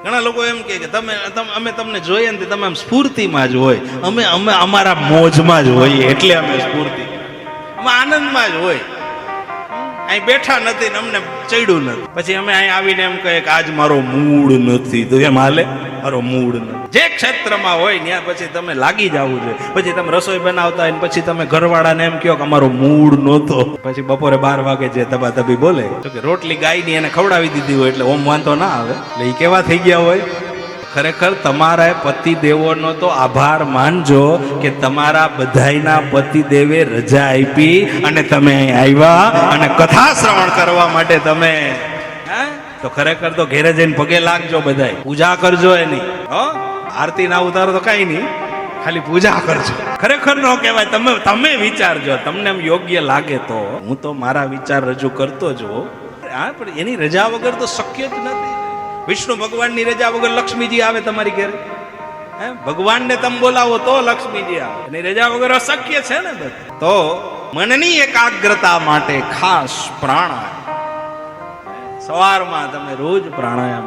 ઘણા લોકો એમ કે અમે તમને જોઈએ ને તમે આમ સ્ફૂર્તિમાં જ હોય, અમે અમારા મોજમાં જ હોઈએ એટલે અમે સ્ફૂર્તિ, અમે આનંદમાં જ હોય, અહીં બેઠા નથી ને અમને ચડ્યું નથી. પછી અમે અહીં આવીને એમ કહીએ કે આજ મારો મૂડ નથી, તો એમ હાલે? મારો મૂડ નથી. જે ક્ષેત્રમાં હોય ત્યાં પછી તમે લાગી જવું જોઈએ. પછી તમે રસોઈ બનાવતા હોય પછી તમે ઘરવાળાને એમ કહો કે અમારો મૂડ નહોતો, પછી બપોરે 12 વાગે જે તબાતબી બોલે તો કે રોટલી ગાયની એને ખવડાવી દીધી હોય એટલે ઓમ વાંધો ના આવે. એટલે એ કેવા થઈ ગયા હોય? ખરેખર તમારા પતિદેવોનો તો આભાર માનજો કે તમારા બધાયના પતિદેવે રજા આપી અને તમે અહીં આવ્યા અને કથા શ્રવણ કરવા માટે તમે તો ખરેખર તો ઘેરે જઈને પગે લાગજો, બધાય પૂજા કરજો એની. આરતી ના ઉતારો તો કઈ નહીં, ખાલી પૂજા કરજો. ખરેખર નો કહેવાય. તમે વિચારજો, તમને એમ યોગ્ય લાગે તો. હું તો મારા વિચાર રજૂ કરતો જ હોઉં, પણ એની રજા વગર તો શક્ય જ નથી. વિષ્ણુ ભગવાનની રજા વગર લક્ષ્મીજી આવે તમારી ઘરે? ભગવાનને તમે બોલાવો તો લક્ષ્મીજી આવે, એની રજા વગર અશક્ય છે ને બધું. તો મનની એકાગ્રતા માટે ખાસ પ્રાણાયામ સવારમાં તમે રોજ પ્રાણાયામ